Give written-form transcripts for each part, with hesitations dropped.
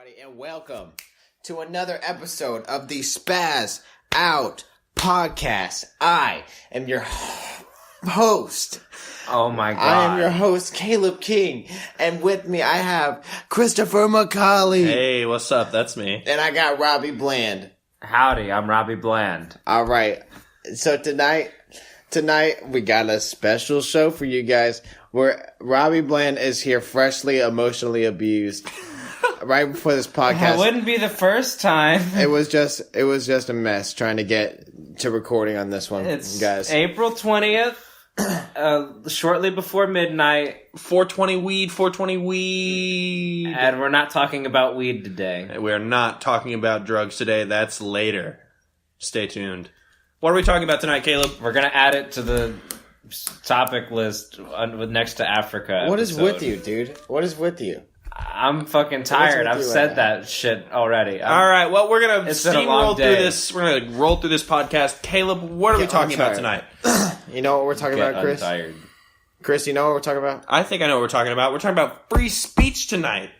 everybody, and welcome to another episode of the Spaz Out Podcast. I am your host. Oh my God. I am your host, Caleb King, and with me I have Christopher McCauley. Hey, what's up? That's me. And I got Robbie Bland. Howdy, I'm Robbie Bland. All right, so tonight we got a special show for you guys where Robbie Bland is here freshly emotionally abused. Right before this podcast, It wouldn't be the first time. it was just a mess trying to get to recording on this one, It's guys. April 20th, shortly before midnight, 420 weed. and we're not talking about weed today. We're not talking about drugs today. That's later. Stay tuned. What are we talking about tonight, Caleb? We're gonna add it to the topic list next to Africa. What is episode. with you, dude? What is with you? I'm fucking tired. with I've you said right that shit already. All right, well, we're going to It's been a long steamroll through day. this. We're going to roll through this podcast. Caleb, what are we Yeah, talking I'm about tired. tonight? You know what we're talking about, Chris? I'm tired. Chris, you know what we're talking about? I think I know what we're talking about. We're talking about free speech tonight.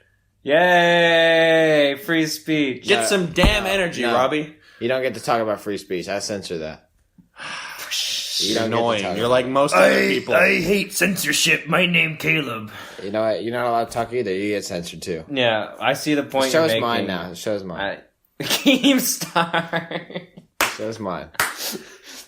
Yay! Free speech. Get some damn energy, no. Robbie. You don't get to talk about free speech. I censor that. You You're don't get to annoying. talk You're about like most other people. I hate censorship. My name Caleb. it. You know what? You're not allowed to talk either. You get censored too. Yeah, I see the The point you're show's making. mine now. The show's mine. Keemstar. The show's mine.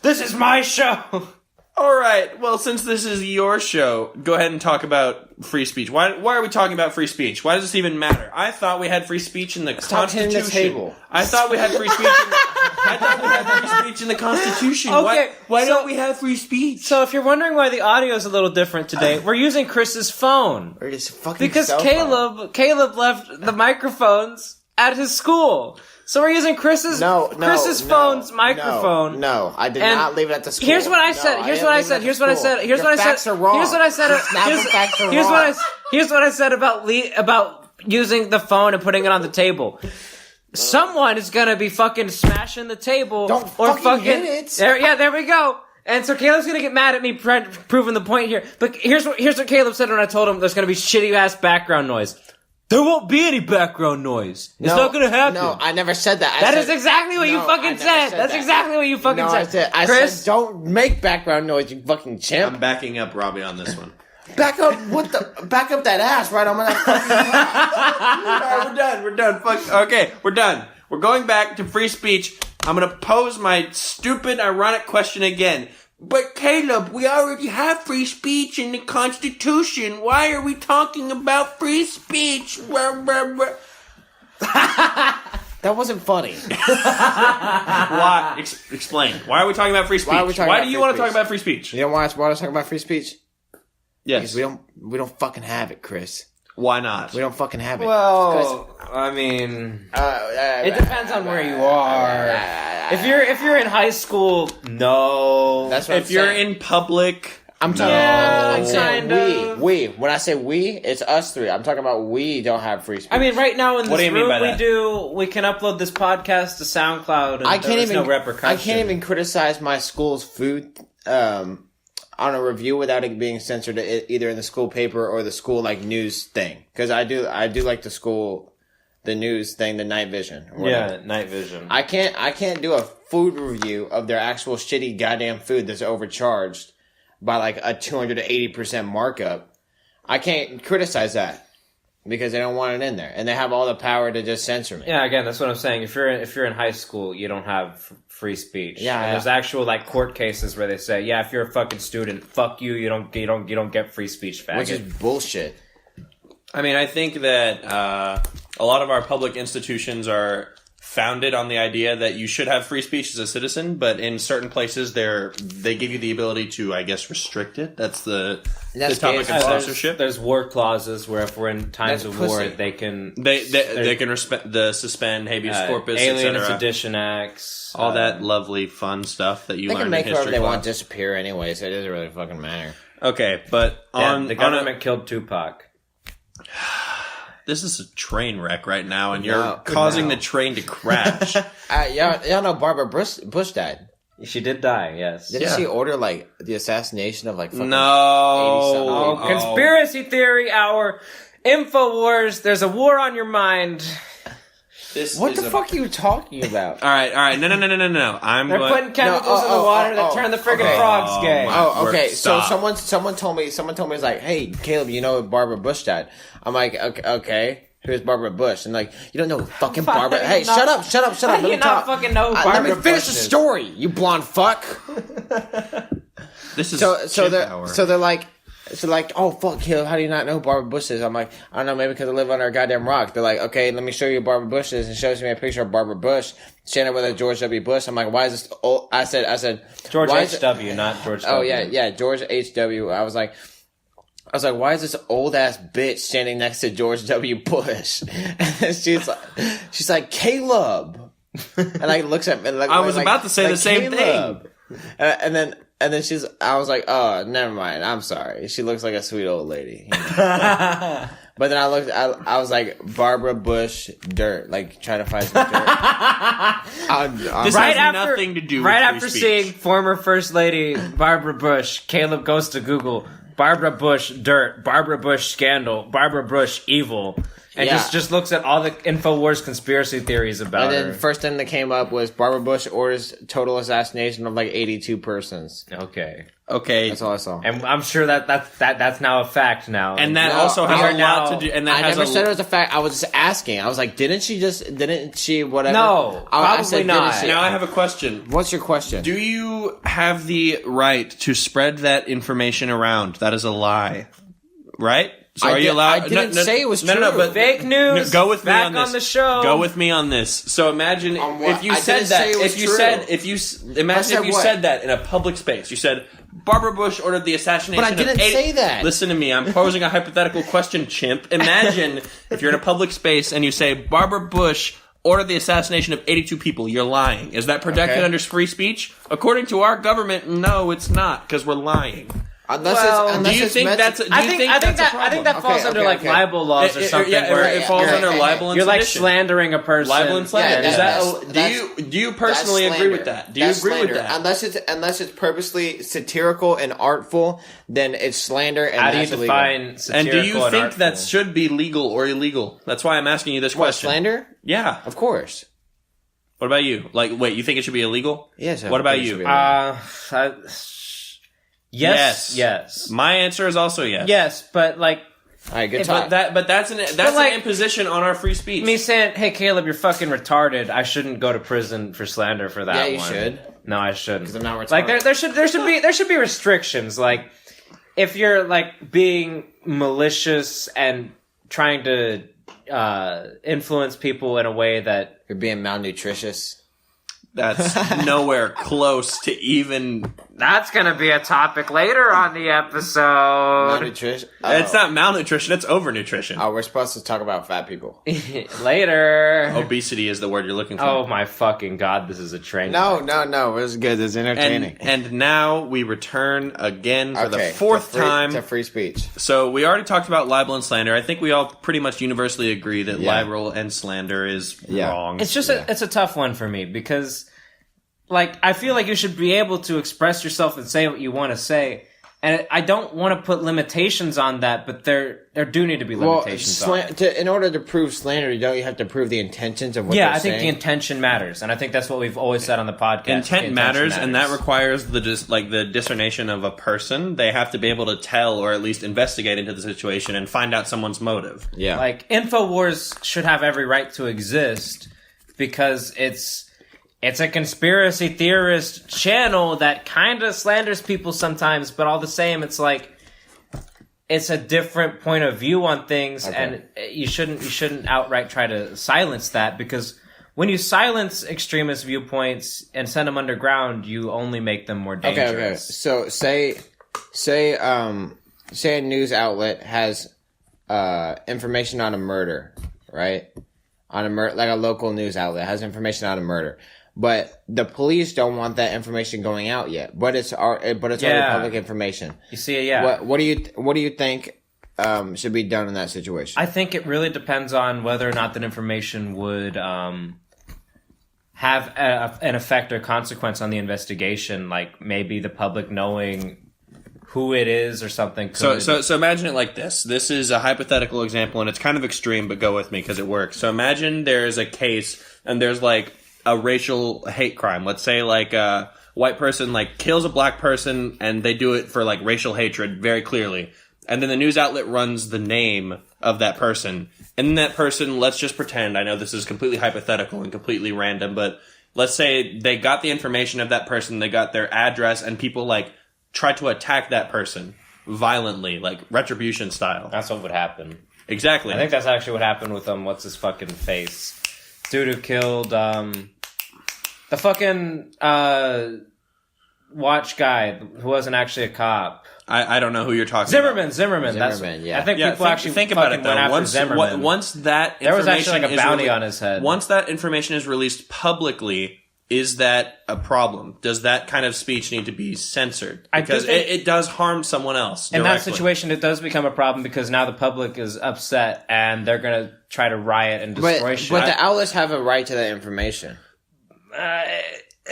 This is my show. All right. Well, since this is your show, go ahead and talk about free speech. Why are we talking about free speech? Why does this even matter? I thought we had free speech in the Stop hitting Constitution. the table. I thought we had free speech. I thought we had free speech in the Constitution. Okay, Why so- don't we have free speech? So if you're wondering why the audio is a little different today, we're using Chris's phone. Or just fucking Because cell phone. Caleb left the microphones at his school. So we're using Chris's phone's microphone. No, I did And not leave it at the school. Here's what I No, said. Here's didn't what I leave it said. at the Here's what I school. said. Here's Your what I said. facts are wrong. Here's what I said. Snapper facts are Here's wrong. Here's what I said about using the phone and putting it on the table. Someone is gonna be fucking smashing the table. Don't fucking hit it. There we go. And so Caleb's gonna get mad at me proving the point here. But here's what Caleb said when I told him there's gonna be shitty ass background noise. There won't be any background noise. It's not gonna happen. No, I never said that. That is exactly what you No, I fucking never said. said That's that. exactly what you fucking No, said. I Chris, said don't make background noise, you fucking chimp. I'm backing up Robbie on this one. Back up back up that ass right on my All right, we're done. Fuck. Okay, we're done. We're going back to free speech. I'm gonna pose my stupid, ironic question again. But Caleb, we already have free speech in the Constitution. Why are we talking about free speech? That wasn't funny. Why? Explain. Why are we talking about free speech? Why are we talking about do you free want to talk speech? about free speech? You know why I want to talk about free speech? Yes. Because we don't fucking have it, Chris. Why not? We don't fucking have it. well, I mean, it depends on where you are. If you're in high school, no. That's what If you're in public, I'm talking Yeah, I'm saying kind of. we. When I say we, it's us three. I'm talking about we don't have free speech. I mean, right now in What do this you mean by room, that? we can upload this podcast to SoundCloud, and I can't there's even no repercussion. I can't even criticize my school's food on a review without it being censored either in the school paper or the school like news thing, because I do like the news thing, the night vision. or whatever. Yeah, night vision. I can't do a food review of their actual shitty goddamn food that's overcharged by like a 280% markup. I can't criticize that because they don't want it in there, and they have all the power to just censor me. Yeah, again, that's what I'm saying. If you're in high school, you don't have free speech. Yeah, and yeah. there's actual like court cases where they say, yeah, if you're a fucking student, fuck you. You don't get free speech. Faggot. Which is bullshit. I mean, I think that a lot of our public institutions are founded on the idea that you should have free speech as a citizen, but in certain places they give you the ability to, I guess, restrict it. That's the topic of censorship. There's war clauses where if we're in times That's of war, pussy. they can They can suspend habeas corpus, Alien etc. Sedition Acts, All that lovely fun stuff that you They learn can make in whoever history they class. want disappear anyway, so it doesn't really fucking matter. Okay, but the government killed Tupac. this is a train wreck right now, and you're No, causing no. the train to crash. Y'all know Barbara Bush died. She did die, yes. Didn't she order like the assassination of like fucking No. 80-something? Oh, conspiracy theory hour. InfoWars, there's a war on your mind. What the fuck are you talking about? All right. No. They're putting chemicals in the water that turn the friggin' frogs gay. Oh, okay. So Stop. someone told me it's like, hey, Caleb, you know Barbara Bush died. I'm like, okay. Who's Barbara Bush? And like, you don't know fucking Barbara. Hey, shut up. Let me talk. Fucking know who Barbara let me finish Bush the is. story, you blonde fuck. This is So they're like, oh fuck, Caleb, how do you not know who Barbara Bush is? I'm like, I don't know, maybe because I live under a goddamn rock. They're like, okay, let me show you who Barbara Bush is, and shows me a picture of Barbara Bush standing with a George W. Bush. I'm like, why is this old? I said George why is H.W., not George W. Oh yeah, George H.W. I was like, why is this old ass bitch standing next to George W. Bush? And she's like, Caleb, and like looks at me. Like, I was about to say the same Caleb. And then I was like, oh, never mind. I'm sorry. She looks like a sweet old lady. But then I was like, Barbara Bush dirt, like trying to find some dirt. This has nothing to do with right free after speech. seeing former First Lady Barbara Bush, Caleb goes to Google Barbara Bush dirt, Barbara Bush scandal, Barbara Bush evil, and Yeah. just looks at all the InfoWars conspiracy theories about And her. then first thing that came up was Barbara Bush orders total assassination of like 82 persons. Okay, Okay. That's all I saw. and I'm sure that's now a fact now. And that No, also has we a are lot now- to do. And that I has never a said it was a fact. I was just asking. I was like, didn't she whatever? No, I probably said, not. didn't she? Now I have a question. What's your question? Do you have the right to spread that information around? That is a lie, right? So I are you did- allowed? I didn't say it was no, true. but Fake news. go with me back on this. on the show. Go with me on this. So imagine On what? if you I said didn't that. say it was If you true. said imagine said if you what? said that in a public space. You said Barbara Bush ordered the assassination. But I didn't of 80 say that. Listen to me. I'm posing a hypothetical question, chimp. Imagine if you're in a public space and you say Barbara Bush ordered the assassination of 82 people. You're lying. Is that protected Okay. under free speech? According to our government, no, it's not, because we're lying. Unless Do you think that's a I think that falls Okay, under okay, like okay. libel laws or something. Yeah, where it falls yeah, under yeah, libel and you're like sedition. slandering a person. Libel and slander. Yeah, Do you personally agree with that? Do you That's agree with slander. that? Unless it's purposely satirical and artful, then it's slander and How do you that's illegal. define And satirical do you think artful? that should be legal or illegal? That's why I'm asking you this What, question. slander? Yeah. Of course. What about you? Like, wait, you think it should be illegal? Yes. What about I think it you? should be illegal. Yes. My answer is also yes. Yes, but like All right, good If talk. But that's like- an imposition on our free speech. me saying, "Hey Caleb, you're fucking retarded. I shouldn't go to prison for slander for that Yeah, you one." should. No, I shouldn't. 'Cause I'm not Like retarded. there should be restrictions. Like if you're like being malicious and trying to influence people in a way that You're being malnutritious. That's nowhere close to even. that's gonna be a topic later on the episode. Malnutrition. It's not malnutrition. It's overnutrition. Oh, we're supposed to talk about fat people. Later. Obesity is the word you're looking for. Oh my fucking god! This is a train. No. It was good. It's entertaining. And now we return again for the Okay, fourth to free- time. to free speech. So we already talked about libel and slander. I think we all pretty much universally agree that Yeah. libel and slander is Yeah. wrong. It's just Yeah. it's a tough one for me because, like, I feel like you should be able to express yourself and say what you want to say, and I don't want to put limitations on that, but there do need to be Well, limitations on it. in order to prove slander, don't you have to prove the intentions of what Yeah, they're I think the saying? intention matters, and I think that's what we've always said on the podcast. The Intent intention matters, and that requires the discernation of a person. They have to be able to tell or at least investigate into the situation and find out someone's motive. Yeah. Like, InfoWars should have every right to exist because it's a conspiracy theorist channel that kind of slanders people sometimes, but all the same, it's like it's a different point of view on things, and you shouldn't outright try to silence that because when you silence extremist viewpoints and send them underground, you only make them more dangerous. Okay. So say a news outlet has information on a murder, right? On a like a local news outlet has information on a murder, but the police don't want that information going out yet. But it's already public information. You see, yeah. What do you think should be done in that situation? I think it really depends on whether or not that information would have an effect or consequence on the investigation. Like maybe the public knowing who it is or something. So imagine it like this. This is a hypothetical example, and it's kind of extreme, but go with me because it works. So imagine there's a case, and there's like a racial hate crime. Let's say like a white person like kills a black person, and they do it for like racial hatred very clearly. And then the news outlet runs the name of that person. And then that person, let's just pretend, I know this is completely hypothetical and completely random, but let's say they got the information of that person, they got their address, and people like try to attack that person violently, like retribution style. That's what would happen. Exactly. I think that's actually what happened with what's his fucking face? Dude who killed the fucking watch guy who wasn't actually a cop. I don't know who you're talking Zimmerman. about. Yeah. I think people actually think about it though. went after Zimmerman. Once that there was actually information like a is bounty on his head. Once that information is released publicly, is that a problem? Does that kind of speech need to be censored? Because it does harm someone else directly. In that situation, it does become a problem because now the public is upset and they're going to try to riot and destroy shit. But the outlets have a right to that information.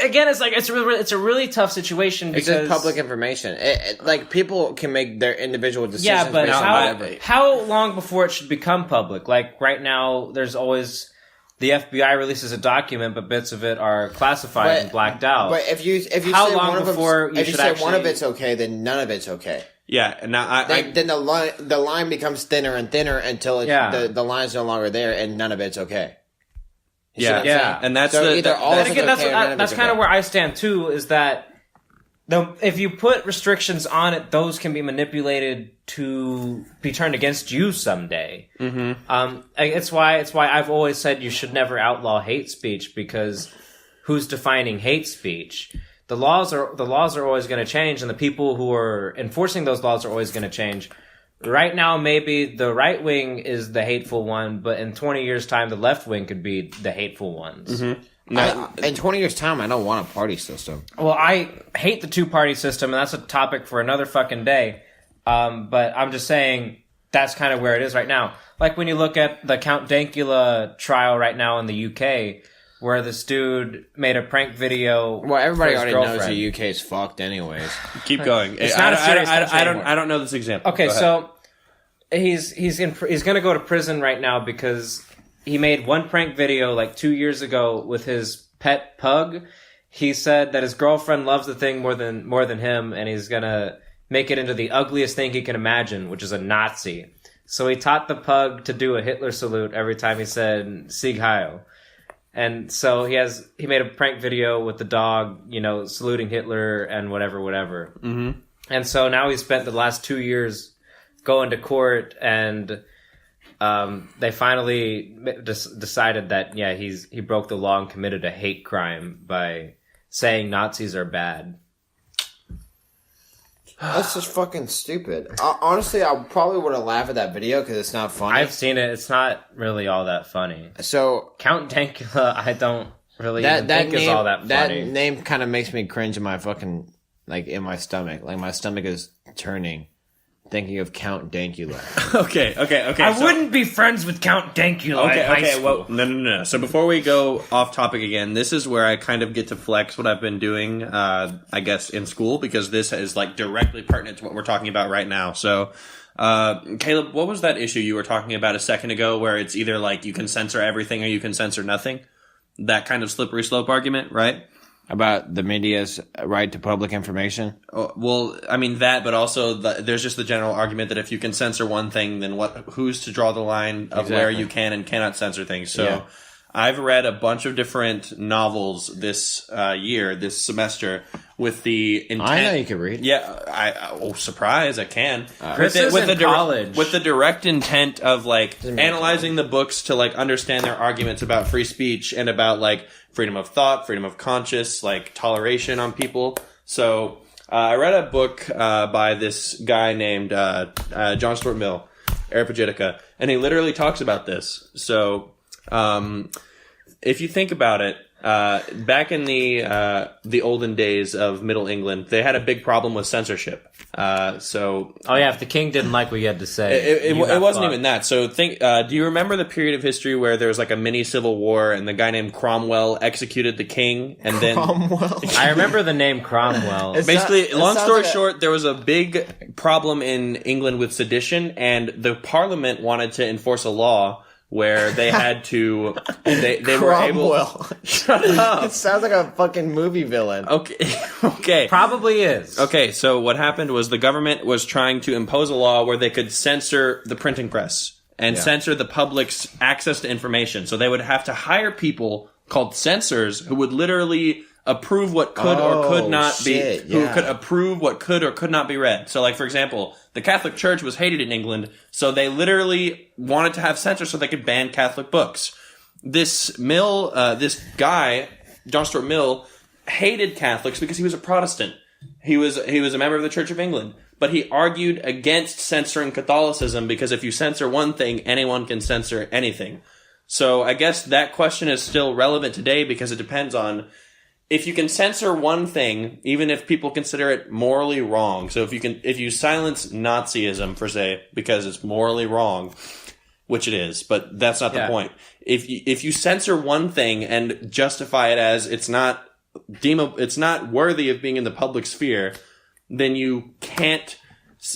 Again, it's like it's a really tough situation because it's just public information. Like people can make their individual decisions. Yeah, but based on whatever. how long before it should become public? Like right now, there's always the FBI releases a document, but bits of it are classified and blacked out. But if you how say long one of before if you should say actually... one of it's okay, then none of it's okay. Yeah, now then the line becomes thinner and thinner until the line's no longer there, and none of it's okay. Yeah, and that's so either all of it's okay or none of that's it's kind okay. of where I stand too. Is that if you put restrictions on it, those can be manipulated to be turned against you someday. Mm-hmm. It's why I've always said you should never outlaw hate speech, because who's defining hate speech? The laws are always going to change, and the people who are enforcing those laws are always going to change. Right now, maybe the right wing is the hateful one, but in 20 years' time, the left wing could be the hateful ones. Mm-hmm. In 20 years' time, I don't want a party system. Well, I hate the two-party system, and that's a topic for another fucking day. But I'm just saying that's kind of where it is right now. Like when you look at the Count Dankula trial right now in the UK, where this dude made a prank video. Well, everybody for his already knows girlfriend. the UK is fucked anyways. keep going. It's not a serious I don't know this example. Okay, so he's going to go to prison right now because he made one prank video like 2 years ago with his pet pug. He said that his girlfriend loves the thing more than him, and he's going to make it into the ugliest thing he can imagine, which is a Nazi. So he taught the pug to do a Hitler salute every time he said Sieg Heil. And so he made a prank video with the dog, saluting Hitler and whatever. Mm-hmm. And so now he spent the last 2 years going to court, and they finally decided that he broke the law and committed a hate crime by saying Nazis are bad. That's just fucking stupid. Honestly, I probably would have laughed at that video because it's not funny. I've seen it. It's not really all that funny. So Count Dankula, I don't really think is all that funny. That name kind of makes me cringe in my fucking, in my stomach. Like, my stomach is turning thinking of Count Dankula. Okay. I wouldn't be friends with Count Dankula in high school. Well, no. So before we go off topic again, this is where I kind of get to flex what I've been doing, I guess, in school, because this is directly pertinent to what we're talking about right now. So, Caleb, what was that issue you were talking about a second ago, where it's either you can censor everything or you can censor nothing? That kind of slippery slope argument, right? About the media's right to public information? Well, I mean that, but also there's just the general argument that if you can censor one thing, then who's to draw the line of where you can and cannot censor things? So I've read a bunch of different novels this semester, with the intent. I know you can read. Yeah, surprise, I can. Chris is in college. With the direct intent of analyzing the books to understand their arguments about free speech and about freedom of thought, freedom of conscience, toleration on people. So I read a book by this guy named John Stuart Mill, Areopagitica, and he literally talks about this. So if you think about it, Back in the olden days of Middle England, they had a big problem with censorship. If the king didn't like what you had to say, it wasn't even that. So do you remember the period of history where there was like a mini civil war and the guy named Cromwell executed the king? And then I remember the name Cromwell. Basically, long story short, there was a big problem in England with sedition, and the Parliament wanted to enforce a law where they had to, they were able. Shut up. It sounds like a fucking movie villain. Okay. Probably is. Okay, so what happened was the government was trying to impose a law where they could censor the printing press and censor the public's access to information. So they would have to hire people called censors who would literally approve what could or could not who could approve what could or could not be read. So like, for example, the Catholic Church was hated in England, so they literally wanted to have censors so they could ban Catholic books. This guy, John Stuart Mill, hated Catholics because he was a Protestant. He was a member of the Church of England, but he argued against censoring Catholicism because if you censor one thing, anyone can censor anything. So I guess that question is still relevant today because it depends on if you can censor one thing, even if people consider it morally wrong. So if you silence Nazism, per se, because it's morally wrong, which it is, but that's not the point. If you censor one thing and justify it as it's not worthy of being in the public sphere, then you can't.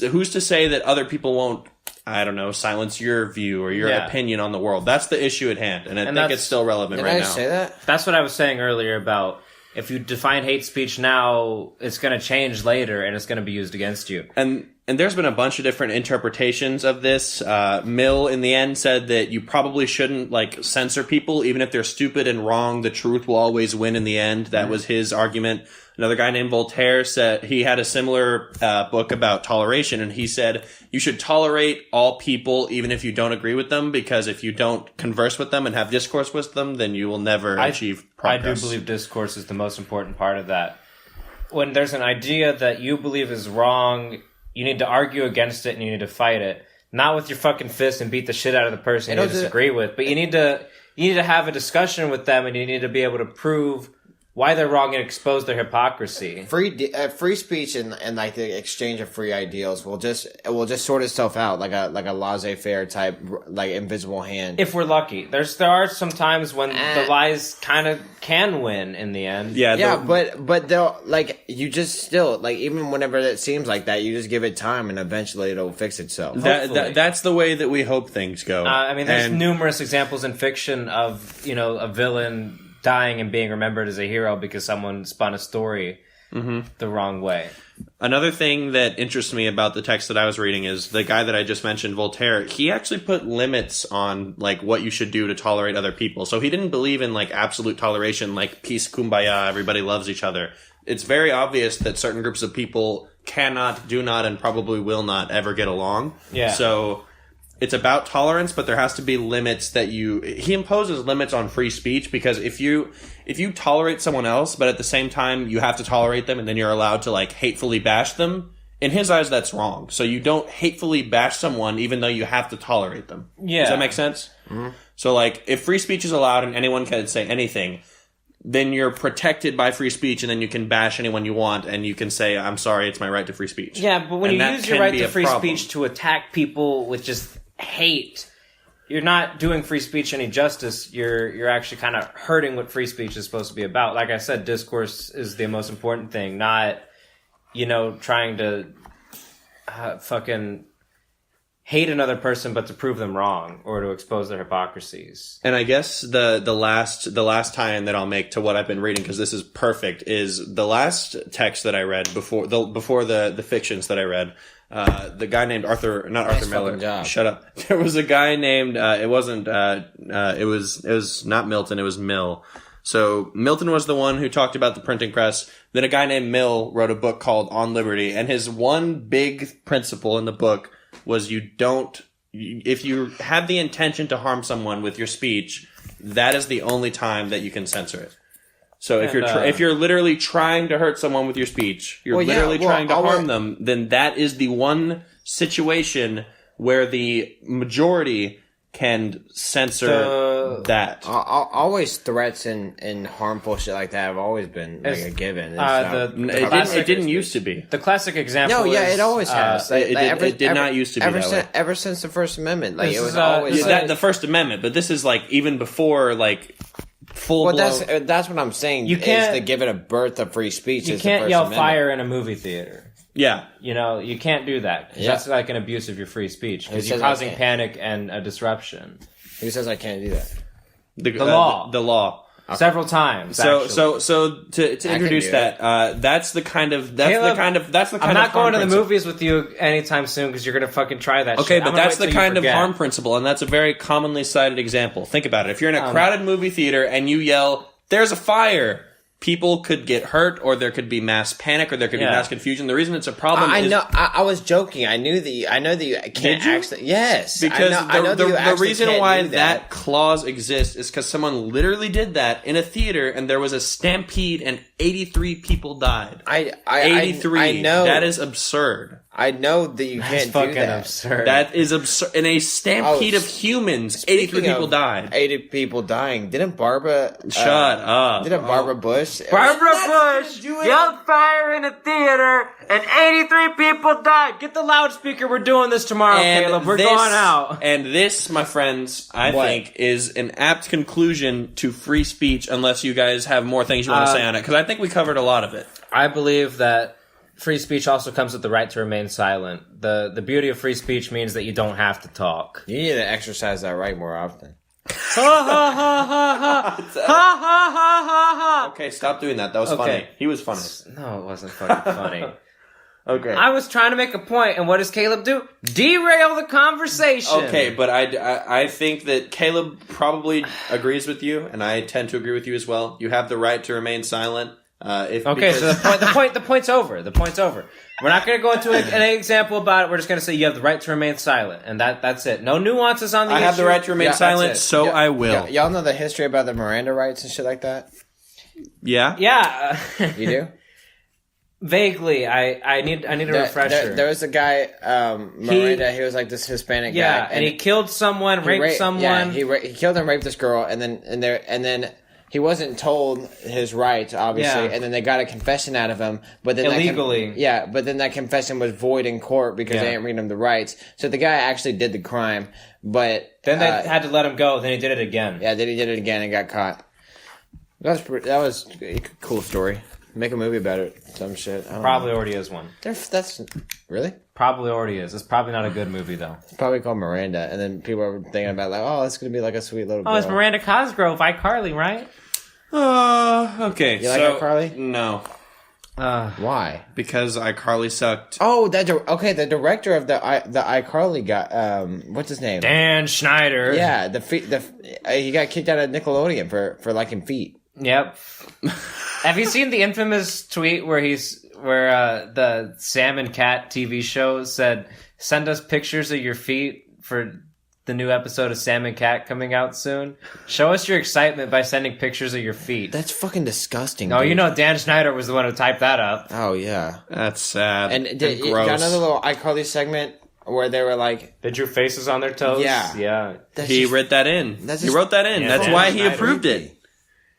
Who's to say that other people won't? I don't know, silence your view or your opinion on the world. That's the issue at hand, and I think it's still relevant right now. Did I say that? That's what I was saying earlier about if you define hate speech now, it's going to change later, and it's going to be used against you. And there's been a bunch of different interpretations of this. Mill, in the end, said that you probably shouldn't, censor people, even if they're stupid and wrong. The truth will always win in the end. That was his argument. Another guy named Voltaire said he had a similar book about toleration, and he said you should tolerate all people even if you don't agree with them, because if you don't converse with them and have discourse with them, then you will never achieve progress. I do believe discourse is the most important part of that. When there's an idea that you believe is wrong, you need to argue against it and you need to fight it. Not with your fucking fist and beat the shit out of the person you disagree with, but you need to have a discussion with them, and you need to be able to prove why they're wrong and expose their hypocrisy. Free speech and the exchange of free ideals will just sort itself out like a laissez-faire type invisible hand. If we're lucky, there are some times when the lies kind of can win in the end. But they'll you just still even whenever it seems like that, you just give it time and eventually it'll fix itself. That's the way that we hope things go. There's numerous examples in fiction of a villain dying and being remembered as a hero because someone spun a story the wrong way. Another thing that interests me about the text that I was reading is the guy that I just mentioned, Voltaire. He actually put limits on what you should do to tolerate other people. So he didn't believe in absolute toleration, peace, kumbaya, everybody loves each other. It's very obvious that certain groups of people cannot, do not, and probably will not ever get along. Yeah. So it's about tolerance, but there has to be limits he imposes limits on free speech, because if you tolerate someone else, but at the same time you have to tolerate them and then you're allowed to hatefully bash them, in his eyes that's wrong. So you don't hatefully bash someone even though you have to tolerate them. Yeah. Does that make sense? Mm-hmm. So if free speech is allowed and anyone can say anything, then you're protected by free speech, and then you can bash anyone you want, and you can say, I'm sorry, it's my right to free speech. Yeah, but when you use your right to free speech to attack people with just hate, you're not doing free speech any justice. You're actually kind of hurting what free speech is supposed to be about. Like I said, discourse is the most important thing, not trying to fucking hate another person but to prove them wrong or to expose their hypocrisies. And I guess the last tie-in that I'll make to what I've been reading, because this is perfect, is the last text that I read before the fictions that I read. The guy named Arthur Miller. Shut up. There was a guy named, it was not Milton, it was Mill. So Milton was the one who talked about the printing press. Then a guy named Mill wrote a book called On Liberty, and his one big principle in the book was if you have the intention to harm someone with your speech, that is the only time that you can censor it. So if you're literally trying to hurt someone with your speech, trying to harm them, then that is the one situation where the majority can censor that. Always threats and harmful shit like that have always been like a given. It didn't used to be. The classic example. No, yeah, it always has. It did not used to be that way. Ever since the First Amendment, like This it was is, always The First Amendment, but this is like even before like full blown. That's what I'm saying. You can't is to give it a birth of free speech. You is the can't First yell Amendment. fire in a movie theater. Yeah. You know, you can't do that. 'Cause that's like an abuse of your free speech because you're causing panic and a disruption. Who says I can't do that? The law. The law. Okay. Several times. So to introduce that, that's the kind of I'm not going to the movies with you anytime soon because you're gonna fucking try that. Okay, shit. but that's the kind of harm principle, and that's a very commonly cited example. Think about it. If you're in a crowded movie theater and you yell, "There's a fire," people could get hurt, or there could be mass panic, or there could be mass confusion. The reason it's a problem I know. I was joking. I know that you can't actually. Yes, because I know the reason why that clause exists is because someone literally did that in a theater, and there was a stampede, and 83 people died. 83. I know that is absurd. I know that you can't do that. Absurd. That is absurd. In a stampede of humans, 83 people died. 80 people dying. Didn't Barbara... Shut up. Didn't Barbara Bush... Barbara Bush yelled fire in a theater and 83 people died. Get the loudspeaker. We're doing this tomorrow, Caleb. We're going out. And this, my friends, I think, is an apt conclusion to free speech unless you guys have more things you want to say on it. Because I think we covered a lot of it. I believe that free speech also comes with the right to remain silent. The beauty of free speech means that you don't have to talk. You need to exercise that right more often. Okay, stop doing that. That was funny. He was funny. No, it wasn't fucking funny. Okay. I was trying to make a point, and what does Caleb do? Derail the conversation. Okay, but I think that Caleb probably agrees with you, and I tend to agree with you as well. You have the right to remain silent. So the point's over. The point's over. We're not going to go into an example about it. We're just going to say you have the right to remain silent, and that's it. No nuances on the issue. I have the right to remain silent, so I will. Y'all know the history about the Miranda rights and shit like that? Yeah? Yeah. You do? Vaguely. I need a refresher. There was a guy, Miranda, he was like this Hispanic guy. Yeah, and he killed someone, raped someone. Yeah, he killed and raped this girl, and then he wasn't told his rights, obviously, and then they got a confession out of him, but then illegally. But then that confession was void in court because they didn't read him the rights. So the guy actually did the crime, but then they had to let him go. Then he did it again. Yeah, then he did it again and got caught. That was a cool story. Make a movie about it. Some shit. Probably already is one. That's really. Probably already is. It's probably not a good movie though. It's probably called Miranda, and then people are thinking about like, oh, it's gonna be like a sweet little girl. Oh, it's Miranda Cosgrove, iCarly, right? Okay. You like iCarly? No. Why? Because iCarly sucked. Oh, the director of the iCarly guy, what's his name? Dan Schneider. Yeah, he got kicked out of Nickelodeon for liking feet. Yep. Have you seen the infamous tweet where the Sam and Cat TV show said, "Send us pictures of your feet for the new episode of Sam and Cat coming out soon. Show us your excitement by sending pictures of your feet." That's fucking disgusting. No, dude. you know Dan Schneider was the one who typed that up. Oh yeah, that's sad. And gross. Got another little iCarly segment where they were like, they drew faces on their toes. Yeah. He wrote that in. He wrote that in. Yeah, that's why he approved it.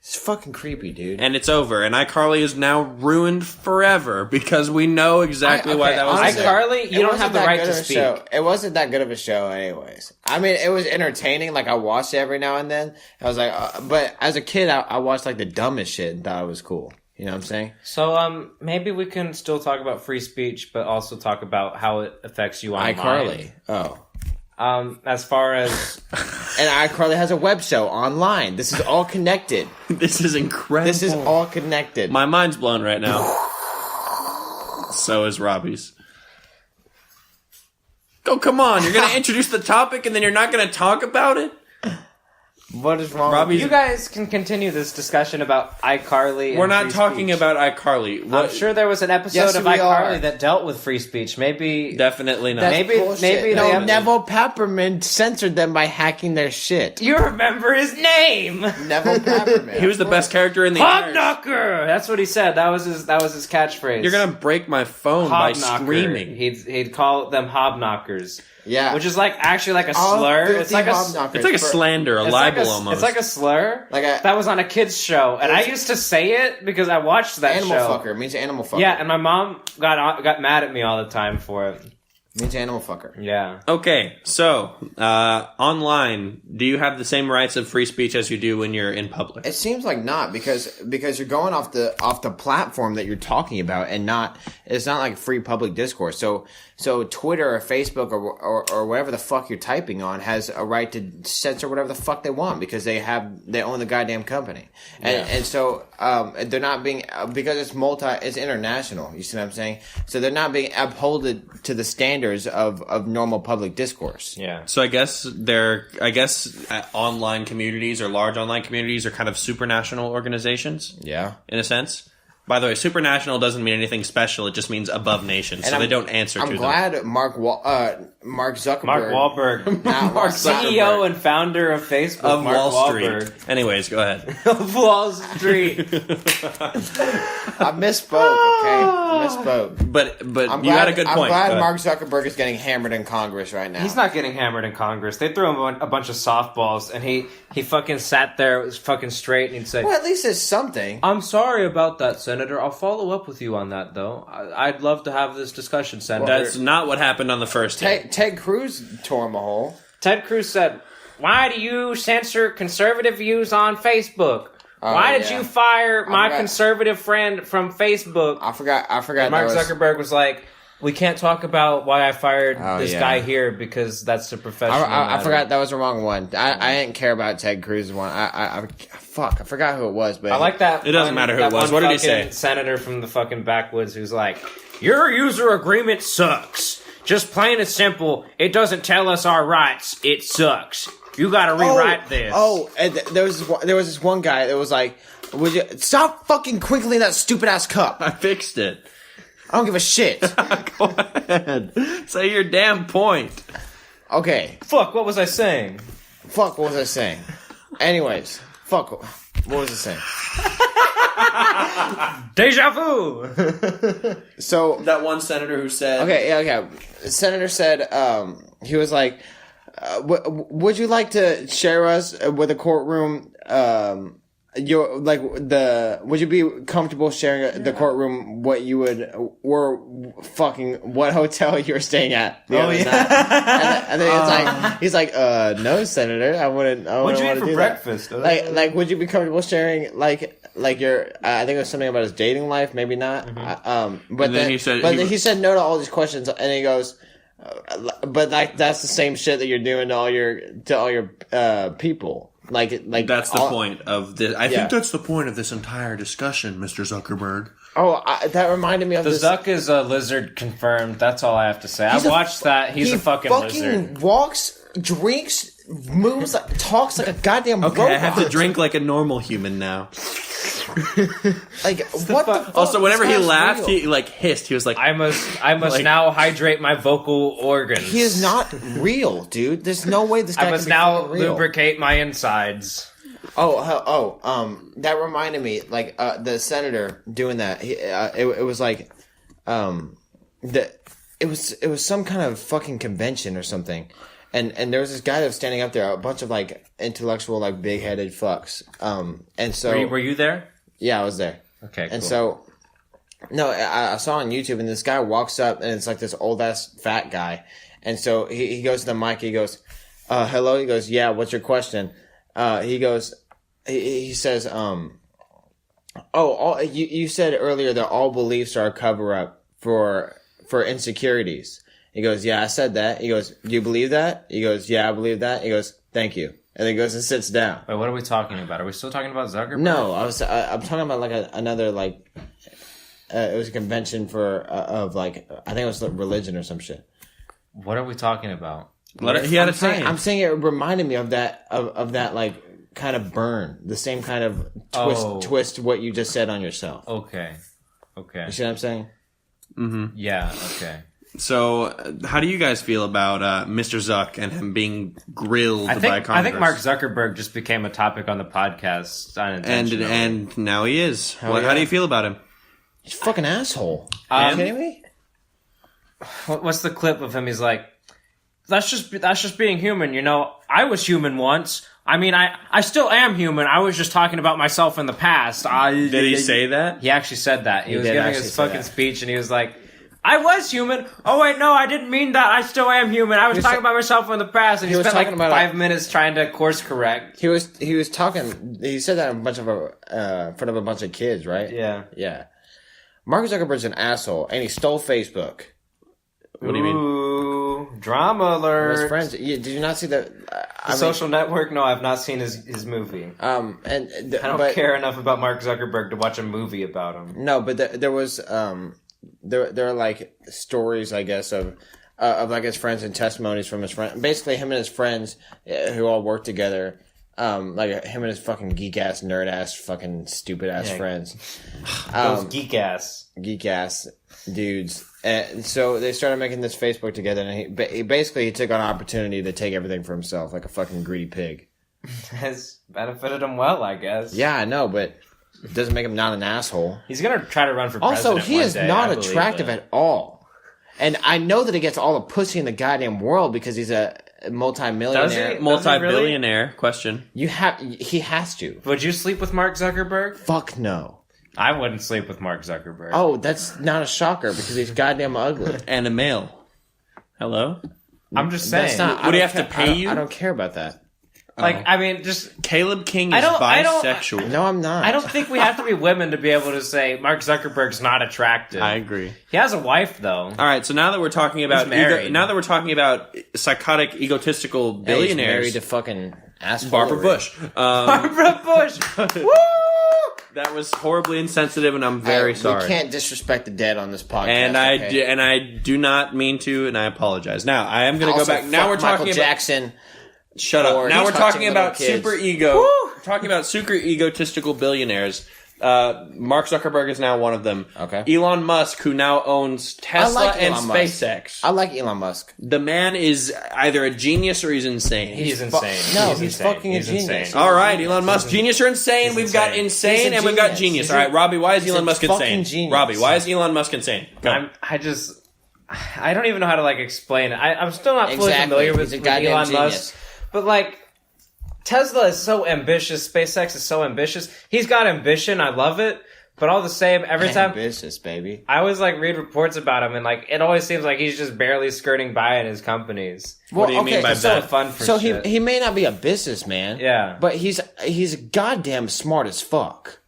It's fucking creepy, dude. And it's over. And iCarly is now ruined forever because we know exactly why that was. iCarly, you don't have the right to speak. It wasn't that good of a show, anyways. I mean, it was entertaining. Like I watched it every now and then. I was like, but as a kid, I watched like the dumbest shit and thought it was cool. You know what I'm saying? So, maybe we can still talk about free speech, but also talk about how it affects you online. iCarly. Oh. As far as... And iCarly has a web show online. This is all connected. This is incredible. This is all connected. My mind's blown right now. So is Robbie's. Oh, come on. You're going to introduce the topic and then you're not going to talk about it? What is wrong? Robbie's- You guys can continue this discussion about iCarly. And We're not free talking speech. about iCarly. I'm sure there was an episode Yes, of we iCarly are. that dealt with free speech. Maybe Definitely not. That's maybe- bullshit. maybe no, they have- Neville Peppermint censored them by hacking their shit. you remember his name. Neville Peppermint. He was the best character in the entire... Hobknocker. That's what he said. That was his catchphrase. You're gonna break my phone by Hobknocker. screaming. He'd call them hobknockers. Yeah. Which is like actually like a All slur. 50 It's like a hobknockers It's like a for- slander, a it's libel like a, almost. It's like a slur Like a- that was on a kids show, and I used to say it because I watched that Animal show. fucker. It means animal fucker. Yeah, and my mom got mad at me all the time for it. It means animal fucker. Yeah. Okay, so online, do you have the same rights of free speech as you do when you're in public? It seems like not because you're going off the platform that you're talking about and it's not like free public discourse. So Twitter or Facebook or whatever the fuck you're typing on has a right to censor whatever the fuck they want because they own the goddamn company. And so they're not being because it's international, you see what I'm saying? So they're not being upholded to the standards of normal public discourse. Yeah. So I guess online communities or large online communities are kind of supranational organizations. Yeah. In a sense. By the way, supranational doesn't mean anything special. It just means above nations. So they don't answer to I'm them. glad Mark Zuckerberg. Mark Wahlberg, Not Mark CEO and founder of Facebook, Of Mark Wall Wahlberg. Street. Anyways, go ahead. Of Wall Street. I misspoke. Okay, I misspoke. But you had a good point. I'm glad Go ahead. Mark Zuckerberg is getting hammered in Congress right now. He's not getting hammered in Congress. They threw him a bunch of softballs, and he fucking sat there, was fucking straight, and he'd say, Well, at least it's something. "I'm sorry about that, Senator. I'll follow up with you on that, though. I'd love to have this discussion, Senator." That's not what happened on the first day. Ted Cruz tore him a hole. Ted Cruz said, "Why do you censor conservative views on Facebook? Why did yeah. you fire my forgot. conservative friend from Facebook?" I forgot. And Mark Zuckerberg was like, "We can't talk about why I fired this yeah. guy here because that's a professional I matter." forgot that was the wrong one. I didn't care about Ted Cruz's one. I forgot who it was. But I like that. It doesn't matter who it was. What did he say? Senator from the fucking backwoods who's like, "Your user agreement sucks. Just plain and simple, it doesn't tell us our rights. It sucks. You got to rewrite this." Oh, and there was this one guy that was like, "Would you stop fucking crinkling that stupid ass cup? I fixed it. I don't give a shit." Go ahead. Say your damn point. Okay, Fuck, what was I saying? fuck. What was I saying? Anyways, fuck. What was I saying? Deja vu. So That one senator who said... okay, yeah, okay. The senator said, he was like, would you like to share us with a courtroom, would you be comfortable sharing the courtroom what hotel you were staying at the other night? And then he's like, no, Senator, I wouldn't What'd you want eat to for do breakfast? that. Like, would you be comfortable sharing, like your, I think it was something about his dating life, maybe not. But then he said- he said no to all these questions, and he goes, but like that's the same shit that you're doing to all your people. Like That's the point of this. I Yeah. think that's the point of this entire discussion, Mr. Zuckerberg. Oh, that reminded me of The this. Zuck is a lizard confirmed. That's all I have to say. I watched that. He's a fucking lizard. Walks, drinks, moves, talks like a goddamn Okay, robot. I have to drink like a normal human now. Like what the fuck? Also, whenever This he guy's laughed, real. he like hissed. He was like, I must Like- now hydrate my vocal organs. He is not real, dude. There's no way this guy I must can be now fucking real. lubricate my insides. That reminded me, like, the senator doing that. It was like, it was some kind of fucking convention or something, and there was this guy that was standing up there, a bunch of like intellectual, like big headed fucks. And so Were you there? yeah, I was there. Okay, And cool. so, no, I saw on YouTube, and this guy walks up, and it's like this old ass fat guy, and so he goes to the mic. He goes, "Hello." He goes, "Yeah, what's your question?" He goes, he says, you said earlier that all beliefs are a cover up for insecurities." He goes, "Yeah, I said that." He goes, "Do you believe that?" He goes, "Yeah, I believe that." He goes, "Thank you," and then he goes and sits down. Wait, what are we talking about? Are we still talking about Zuckerberg? No, I'm talking about like another like it was a convention for of like I think it was religion or some shit. What are we talking about? he had a I'm time. saying it reminded me of that of that like kind of burn, the same kind of Oh. twist what you just said on yourself. Okay. You see what I'm saying? Yeah. Okay. So, how do you guys feel about Mr. Zuck and him being grilled I by think Congress? Mark Zuckerberg just became a topic on the podcast unintentionally. and now he is. yeah. How do you feel about him? He's a fucking asshole. Are you kidding me? What's the clip of him? He's like, that's just being human, you know. I was human once. I mean, I still am human. I was just talking about myself in the past. Did he say that? He actually said that. He was did giving actually his say fucking that. speech, and he was like, I was human. Oh, wait, no, I didn't mean that. I still am human. I was talking about myself in the past. And he was spent like talking about 5 minutes trying to course correct. He was talking. He said that in front of a bunch of kids, right? Yeah. Mark Zuckerberg's an asshole, and he stole Facebook. What do you mean? Ooh, drama alert. His friends. Did you not see that? The Social Network? No, I've not seen his movie. I don't care enough about Mark Zuckerberg to watch a movie about him. No, but there was there are like stories, I guess, of like his friends and testimonies from his friends. Basically, him and his friends who all work together. Like him and his fucking geek ass, nerd ass, fucking stupid ass friends. Those geek ass Dudes. And so they started making this Facebook together, and he basically took on an opportunity to take everything for himself, like a fucking greedy pig. has benefited him well, I guess. Yeah, I know, but it doesn't make him not an asshole. He's gonna try to run for president. Also, he one is day, not I believe attractive it. at all. And I know that he gets all the pussy in the goddamn world because he's a multi-millionaire. Does he? Multi-billionaire? Question. He has to. Would you sleep with Mark Zuckerberg? Fuck no. I wouldn't sleep with Mark Zuckerberg. Oh, that's not a shocker because he's goddamn ugly. And a male. Hello? I'm just saying. That's not. Would I he don't have to care- pay I don't- you? I don't care about that. Like, I mean, just Caleb King I is don't- bisexual. No, I'm not. I don't think we have to be women to be able to say Mark Zuckerberg's not attractive. I agree. He has a wife, though. All right, so now that we're talking about married. psychotic, egotistical Hey, he's billionaires, married to fucking asshole. Barbara Bush. Barbara Bush. Woo! That was horribly insensitive, and I'm very sorry. We can't disrespect the dead on this podcast. And okay? I do not mean to, and I apologize. Now I am going to go Also, back. Now fuck we're talking Michael about Jackson. Shut or up. Now we're touching talking little about kids. super ego. We're talking about super egotistical billionaires. Mark Zuckerberg is now one of them. Okay. Elon Musk, who now owns Tesla like and Elon Musk. SpaceX. I like Elon Musk. The man is either a genius or he's insane. He's insane. No, he's he's insane. fucking a He's genius. insane. All right, Elon Musk, genius or insane? He's We've got insane. insane He's a and we've got genius. genius. He's All right, a- Robbie, why is he's Elon a Musk fucking insane? genius. Robbie, why is Elon Musk insane? Go. I don't even know how to like explain it. I'm still not fully Exactly. familiar with He's a goddamn Elon genius. Musk, but like Tesla is so ambitious. SpaceX is so ambitious. He's got ambition. I love it. But all the same, every time Ambitious, baby. I always like read reports about him, and like it always seems like he's just barely skirting by in his companies. What do you mean by It's so that? fun for So shit. he may not be a businessman. Yeah. But he's goddamn smart as fuck.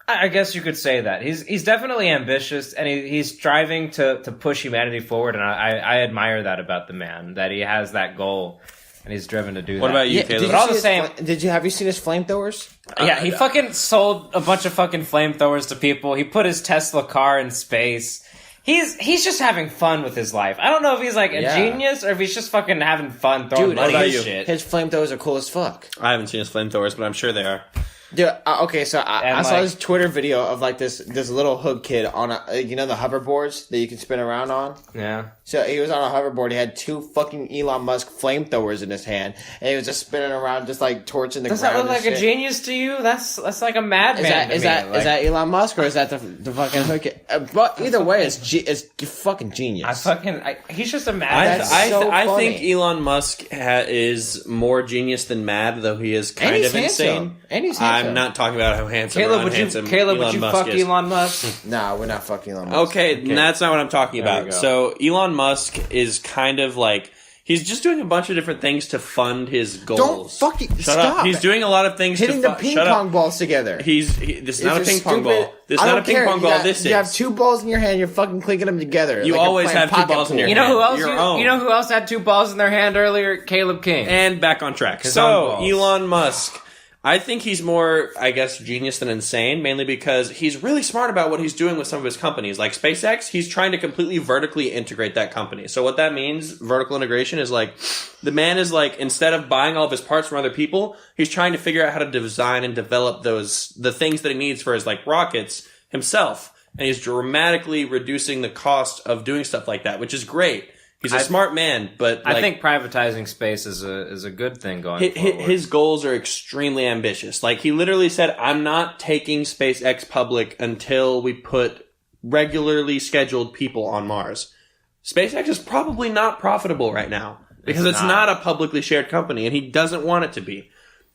I guess you could say that he's definitely ambitious, and he's striving to push humanity forward, and I admire that about the man, that he has that goal and he's driven to do that. What about you, Yeah, Caleb? But all see the his same- have you seen his flamethrowers? Yeah, he fucking sold a bunch of fucking flamethrowers to people. He put his Tesla car in space. He's just having fun with his life. I don't know if he's like a Yeah. genius or if he's just fucking having fun throwing Dude, money about and you? shit. His flamethrowers are cool as fuck. I haven't seen his flamethrowers, but I'm sure they are. Dude, okay, so And, I saw like- this Twitter video of like this little hood kid on a the hoverboards that you can spin around on. Yeah. So he was on a hoverboard. He had two fucking Elon Musk flamethrowers in his hand, and he was just spinning around, just like torching the Does that ground. look like and a shit. genius to you? That's like a madman. Is that Elon Musk or is that the fucking hood kid? But either way, it's fucking genius. he's just a I, madman. That's I so funny. think Elon Musk is more genius than mad, though he is And kind he's of insane. handsome. And he's handsome. I'm not talking about how handsome or Caleb, would unhandsome you Musk fuck is. Elon Musk? Nah, we're not fucking Elon Musk. Okay, that's not what I'm talking There we about. go. So Elon Musk is kind of like he's just doing a bunch of different things to fund his goals. Don't fucking Shut stop. up. He's doing a lot of things Hitting to the ping shut up. pong balls together. This is not a It's ping pong stupid- ball. This is I not a don't ping care. pong ball. You have two balls in your hand. You're fucking clicking them together. You like you're always playing have two pocket balls in your pool. You know who else? Your own. You know who else had two balls in their hand earlier? Caleb King. And back on track. on So balls. Elon Musk. I think he's more, I guess, genius than insane, mainly because he's really smart about what he's doing with some of his companies. Like SpaceX, he's trying to completely vertically integrate that company. So what that means, vertical integration, is like, the man is like, instead of buying all of his parts from other people, he's trying to figure out how to design and develop the things that he needs for his like rockets himself. And he's dramatically reducing the cost of doing stuff like that, which is great. He's a smart man, but like, I think privatizing space is a good thing going forward. His goals are extremely ambitious. Like, he literally said, I'm not taking SpaceX public until we put regularly scheduled people on Mars. SpaceX is probably not profitable right now because it's not a publicly shared company, and he doesn't want it to be.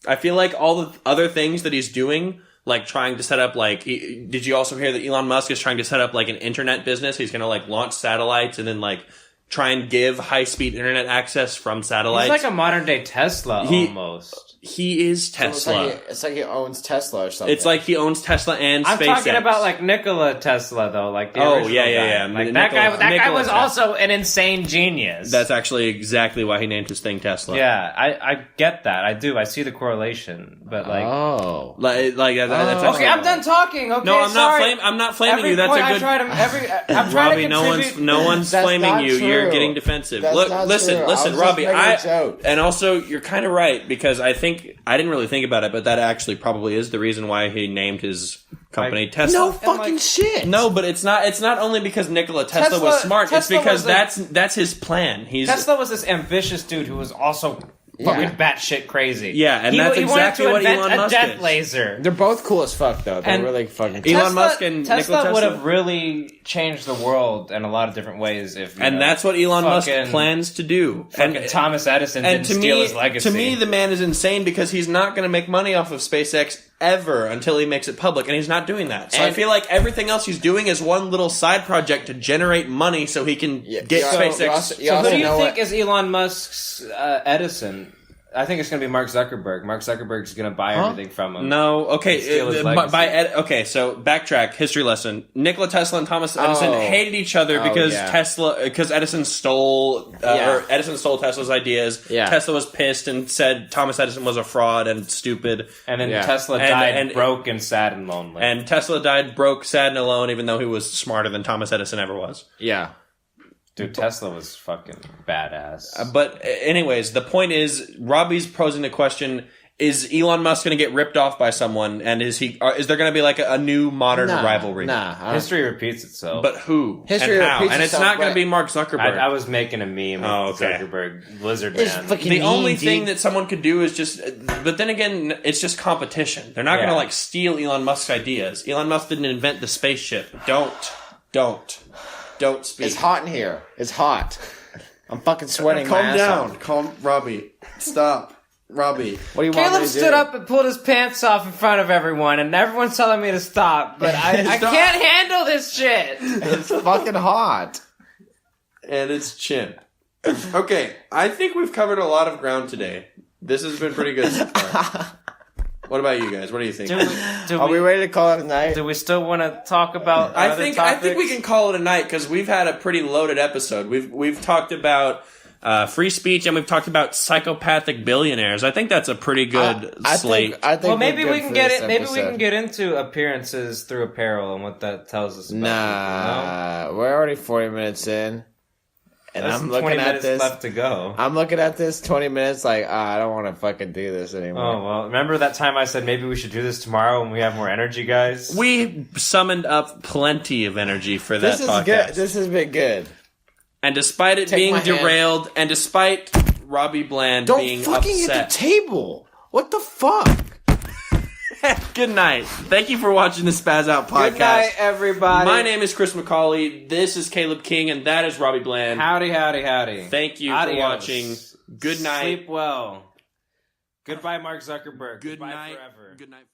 I feel like all the other things that he's doing, like trying to set up, like, did you also hear that Elon Musk is trying to set up like an internet business? He's going to like launch satellites and then like try and give high-speed internet access from satellites. He's like a modern-day Tesla, almost. He is Tesla. So it's like he owns Tesla or something. It's like he owns Tesla and SpaceX. I'm talking about like Nikola Tesla, though. Like the original guy. Like that guy was also an insane genius. That's actually exactly why he named his thing Tesla. Yeah, I get that. I do. I see the correlation, but like, that's okay. I'm done talking. Okay, no, sorry. I'm not flaming you. That's a good. I'm trying to contribute. No one's flaming you. True. You're getting defensive. That's Listen, Robbie. And also, you're kind of right because I didn't really think about it, but that actually probably is the reason why he named his company Tesla. No fucking shit. No, but it's not only because Nikola Tesla was smart. It's because that's his plan. Tesla was this ambitious dude who was also fucking batshit crazy. Yeah, and that's exactly what Elon Musk is. A death laser. They're both cool as fuck, though. They're really fucking cool. Elon Musk and Tesla Nikola would Tesla have really changed the world in a lot of different ways if. That's what Elon Musk plans to do. And Thomas Edison didn't steal his legacy. To me, the man is insane because he's not going to make money off of SpaceX ever until he makes it public, and he's not doing that. So I feel like everything else he's doing is one little side project to generate money so he can get SpaceX. So who do you think is Elon Musk's Edison? I think it's going to be Mark Zuckerberg. Mark Zuckerberg's going to buy everything from him. No, okay. So backtrack, history lesson. Nikola Tesla and Thomas Edison hated each other because Edison stole Tesla's ideas. Yeah. Tesla was pissed and said Thomas Edison was a fraud and stupid. And then Tesla died broke and sad and lonely. And Tesla died broke, sad, and alone, even though he was smarter than Thomas Edison ever was. Yeah. Dude, Tesla was fucking badass. But anyways, the point is, Robbie's posing the question, is Elon Musk going to get ripped off by someone? And is there going to be like a new modern rivalry? History repeats itself. But who? History and how? repeats And it's itself, not going to be Mark Zuckerberg. I was making a meme of Zuckerberg, Lizard Man. The only thing that someone could do is just... But then again, it's just competition. They're not going to like steal Elon Musk's ideas. Elon Musk didn't invent the spaceship. Don't speak. It's hot in here. It's hot. I'm fucking sweating. Calm down. Calm, Robbie. Stop. Robbie. What do you want me to do? Caleb stood up and pulled his pants off in front of everyone, and everyone's telling me to stop, but I can't handle this shit. It's fucking hot. And it's chimp. Okay, I think we've covered a lot of ground today. This has been pretty good so far. What about you guys? What do you think? Are we ready to call it a night? Do we still want to talk about I think we can call it a night because we've had a pretty loaded episode. We've talked about free speech and we've talked about psychopathic billionaires. I think that's a pretty good slate. I think well, maybe we can get it. Maybe we can get into appearances through apparel and what that tells us. About we're already 40 minutes in. And There's I'm looking 20 at minutes this. left to go. I'm looking at this 20 minutes like, I don't want to fucking do this anymore. Oh, well, remember that time I said maybe we should do this tomorrow when we have more energy, guys? We summoned up plenty of energy for that podcast. Good. This has been good. And despite it being derailed, and despite Robbie Bland being upset. Don't fucking hit the table. What the fuck? Good night. Thank you for watching the Spaz Out podcast. Good night, everybody. My name is Chris McCauley. This is Caleb King, and that is Robbie Bland. Howdy, howdy, howdy. Thank you for watching. Good night. Sleep well. Goodbye, Mark Zuckerberg. Good Goodbye night. forever. Good night.